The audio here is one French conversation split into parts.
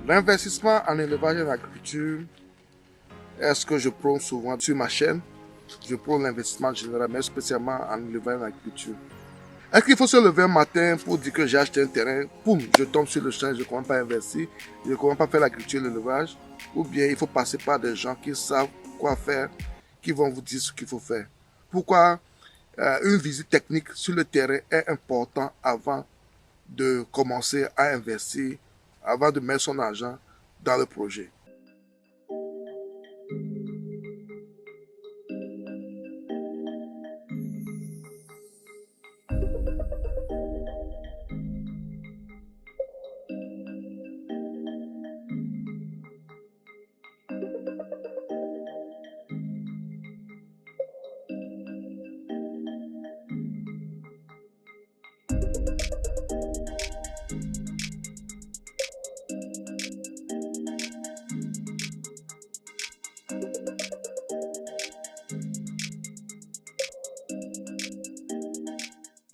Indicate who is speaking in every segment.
Speaker 1: L'investissement en élevage et en agriculture est ce que je prône souvent sur ma chaîne. Je prône l'investissement en général, mais spécialement en élevage et en agriculture. Est-ce qu'il faut se lever un matin pour dire que j'ai acheté un terrain, poum, je tombe sur le champ, je ne commence pas à investir, je ne commence pas à faire l'agriculture et l'élevage, ou bien il faut passer par des gens qui savent quoi faire, qui vont vous dire ce qu'il faut faire. Pourquoi une visite technique sur le terrain est importante avant de commencer à investir, avant de mettre son argent dans le projet.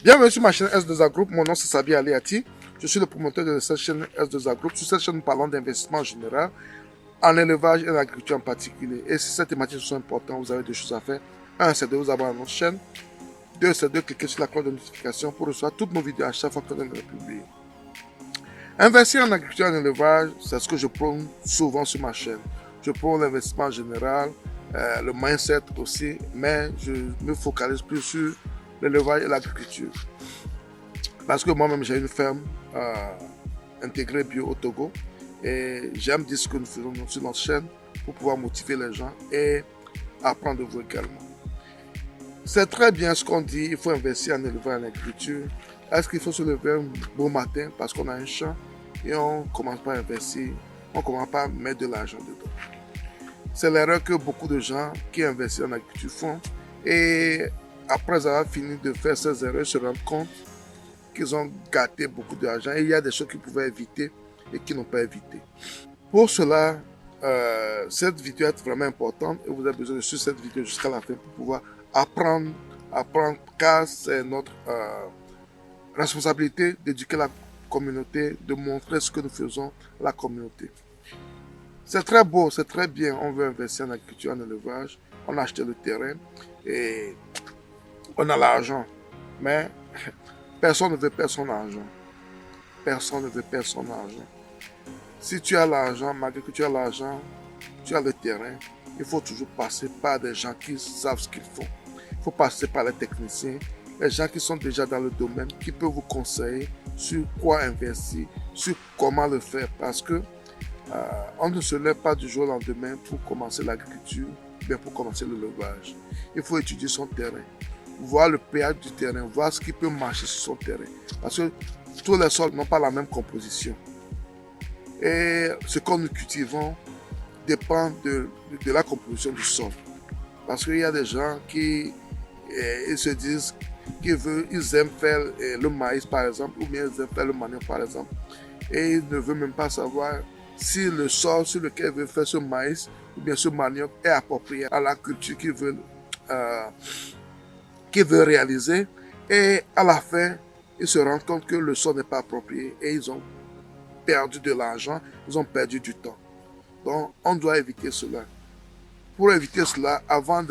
Speaker 1: Bienvenue sur ma chaîne S2A Group, mon nom c'est Sabi Aliati. Je suis le promoteur de cette chaîne S2A Group. Sur cette chaîne, nous parlons d'investissement en général, en élevage et en agriculture en particulier. Et si ces thématiques sont importantes, vous avez deux choses à faire. Un, c'est de vous abonner à notre chaîne. Deux, c'est de cliquer sur la cloche de notification pour recevoir toutes nos vidéos à chaque fois que nous les publions. Investir en agriculture et en élevage, c'est ce que je prône souvent sur ma chaîne. Je prône l'investissement en général, le mindset aussi, mais je me focalise plus sur l'élevage et l'agriculture. Parce que moi-même, j'ai une ferme intégrée bio au Togo et j'aime dire ce que nous faisons sur notre chaîne pour pouvoir motiver les gens et apprendre de vous également. C'est très bien ce qu'on dit, il faut investir en élevage et en agriculture. Est-ce qu'il faut se lever un beau matin parce qu'on a un champ et on ne commence pas à investir, on ne commence pas à mettre de l'argent dedans? C'est l'erreur que beaucoup de gens qui investissent en agriculture font et après avoir fini de faire ces erreurs, ils se rendent compte qu'ils ont gâté beaucoup d'argent et il y a des choses qu'ils pouvaient éviter et qu'ils n'ont pas évité. Pour cela, cette vidéo est vraiment importante et vous avez besoin de suivre cette vidéo jusqu'à la fin pour pouvoir apprendre car c'est notre responsabilité d'éduquer la communauté, de montrer ce que nous faisons à la communauté. C'est très beau, c'est très bien, on veut investir en agriculture, en élevage, on a acheté le terrain et on a l'argent, mais personne ne veut perdre son argent. Personne ne veut perdre son argent. Si tu as l'argent, malgré que tu as l'argent, tu as le terrain, il faut toujours passer par des gens qui savent ce qu'ils font. Il faut passer par les techniciens, les gens qui sont déjà dans le domaine, qui peuvent vous conseiller sur quoi investir, sur comment le faire. Parce que on ne se lève pas du jour au lendemain pour commencer l'agriculture, mais pour commencer l'élevage. Il faut étudier son terrain, voir le pH du terrain, voir ce qui peut marcher sur son terrain. Parce que tous les sols n'ont pas la même composition. Et ce que nous cultivons dépend de la composition du sol. Parce qu'il y a des gens qui ils se disent qu'ils aiment faire le maïs par exemple, ou bien ils aiment faire le manioc par exemple. Et ils ne veulent même pas savoir si le sol sur lequel ils veulent faire ce maïs ou bien ce manioc est approprié à la culture qu'ils veulent réaliser. Et à la fin, ils se rendent compte que le sol n'est pas approprié et ils ont perdu de l'argent, ils ont perdu du temps. Donc, on doit éviter cela. Pour éviter cela, avant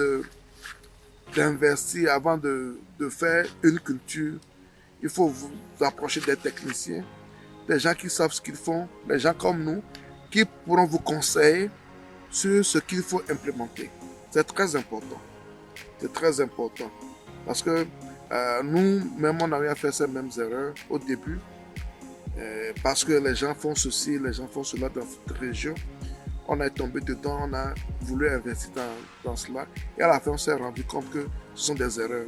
Speaker 1: d'investir, avant de faire une culture, il faut vous approcher des techniciens, des gens qui savent ce qu'ils font, des gens comme nous, qui pourront vous conseiller sur ce qu'il faut implémenter. C'est très important. C'est très important. Parce que nous-mêmes, on avait à faire ces mêmes erreurs au début. Parce que les gens font ceci, les gens font cela dans cette région. On est tombé dedans, on a voulu investir dans cela. Et à la fin, on s'est rendu compte que ce sont des erreurs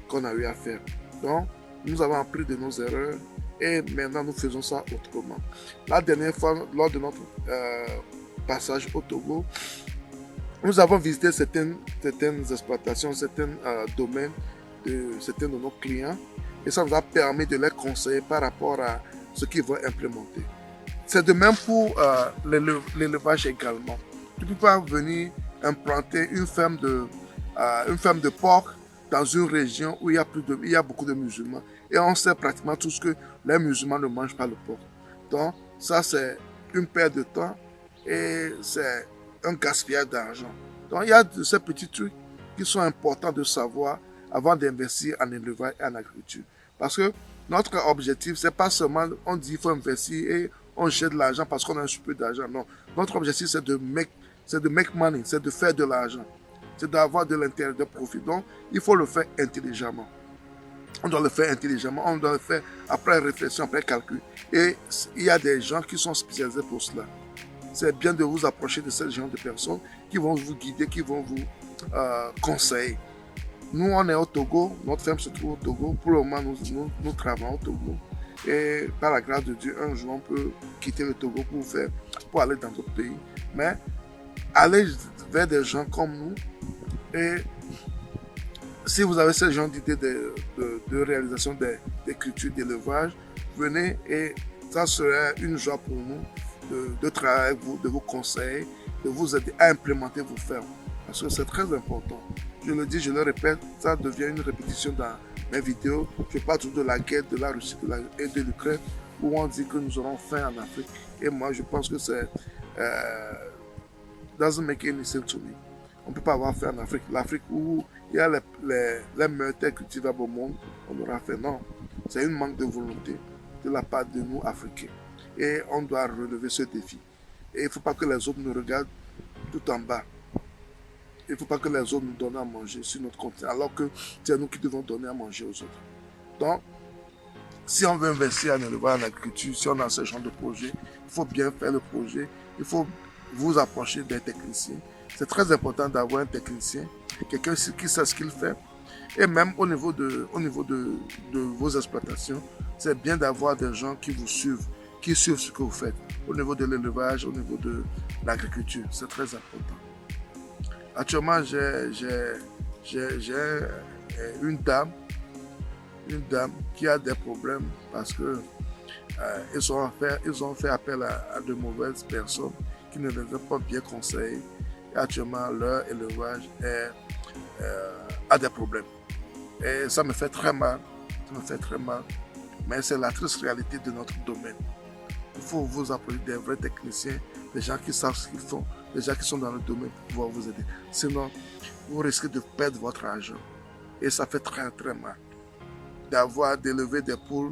Speaker 1: qu'on a eu à faire. Donc, nous avons appris de nos erreurs et maintenant nous faisons ça autrement. La dernière fois, lors de notre passage au Togo, nous avons visité certaines exploitations, certains domaines de certains de nos clients et ça nous a permis de les conseiller par rapport à ce qu'ils vont implémenter. C'est de même pour l'élevage également. Tu ne peux pas venir implanter une ferme de porc dans une région où il y a beaucoup de musulmans. Et on sait pratiquement tous que les musulmans ne mangent pas le porc. Donc, ça c'est une perte de temps et c'est un gaspillage d'argent. Donc il y a de ces petits trucs qui sont importants de savoir avant d'investir en élevage et en agriculture. Parce que notre objectif, c'est pas seulement on dit il faut investir et on jette de l'argent parce qu'on a un super d'argent. Non, notre objectif c'est de make money, c'est de faire de l'argent, c'est d'avoir de l'intérêt, de profit. Donc il faut le faire intelligemment. On doit le faire intelligemment, on doit le faire après réflexion, après calcul. Et il y a des gens qui sont spécialisés pour cela. C'est bien de vous approcher de ce genre de personnes qui vont vous guider, qui vont vous conseiller. Nous, on est au Togo, notre ferme se trouve au Togo. Pour le moment, nous travaillons au Togo. Et par la grâce de Dieu, un jour, on peut quitter le Togo pour aller dans d'autres pays. Mais allez vers des gens comme nous. Et si vous avez ce genre d'idée de réalisation des cultures d'élevage, venez et ça serait une joie pour nous de travailler avec vous, de vous conseiller, de vous aider à implémenter vos fermes. Parce que c'est très important. Je le dis, je le répète, ça devient une répétition dans mes vidéos. Je parle toujours de la guerre de la Russie et de l'Ukraine, où on dit que nous aurons faim en Afrique. Et moi, je pense que c'est doesn't make any sense to me. On ne peut pas avoir faim en Afrique. L'Afrique où il y a les meilleures terres cultivables au monde, on aura fait. Non, c'est une manque de volonté de la part de nous, Africains. Et on doit relever ce défi. Et il ne faut pas que les autres nous regardent tout en bas. Il ne faut pas que les autres nous donnent à manger sur notre continent, alors que c'est nous qui devons donner à manger aux autres. Donc, si on veut investir en élevage, en agriculture, si on a ce genre de projet, il faut bien faire le projet. Il faut vous approcher des techniciens. C'est très important d'avoir un technicien, quelqu'un qui sait ce qu'il fait. Et même au niveau de vos exploitations, c'est bien d'avoir des gens qui vous suivent, qui suivent ce que vous faites. Au niveau de l'élevage, au niveau de l'agriculture, c'est très important. Actuellement, j'ai une dame qui a des problèmes parce que ils ont fait appel à de mauvaises personnes qui ne les ont pas bien conseillées. Et actuellement, leur élevage a des problèmes. Et ça me fait très mal. Mais c'est la triste réalité de notre domaine. Il faut vous appeler des vrais techniciens, des gens qui savent ce qu'ils font, des gens qui sont dans le domaine pour pouvoir vous aider. Sinon, vous risquez de perdre votre argent. Et ça fait très très mal. D'élever des poules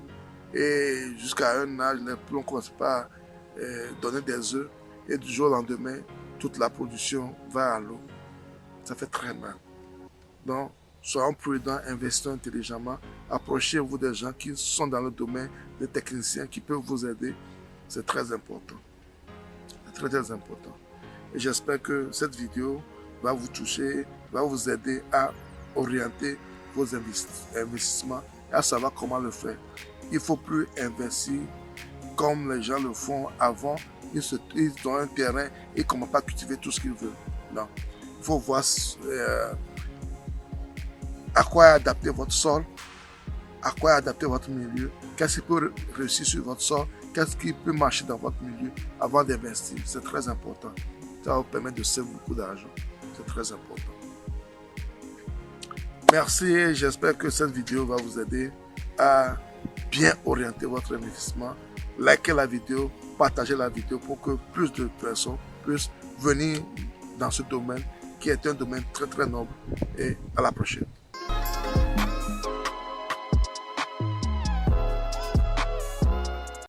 Speaker 1: et jusqu'à un âge, les poules ne commencent pas à donner des œufs et du jour au lendemain, toute la production va à l'eau. Ça fait très mal. Donc, soyons prudents, investissons intelligemment, approchez-vous des gens qui sont dans le domaine, des techniciens qui peuvent vous aider. C'est très important. C'est très très important. Et j'espère que cette vidéo va vous toucher, va vous aider à orienter vos investissements et à savoir comment le faire. Il ne faut plus investir comme les gens le font avant. Ils ont un terrain et ils ne commencent pas à cultiver tout ce qu'ils veulent. Non. Il faut voir à quoi adapter votre sol, à quoi adapter votre milieu, qu'est-ce qui peut réussir sur votre sol, qu'est-ce qui peut marcher dans votre milieu avant d'investir. C'est très important. Ça va vous permettre de sauver beaucoup d'argent. C'est très important. Merci et j'espère que cette vidéo va vous aider à bien orienter votre investissement. Likez la vidéo, partagez la vidéo pour que plus de personnes puissent venir dans ce domaine qui est un domaine très très noble. Et à la prochaine.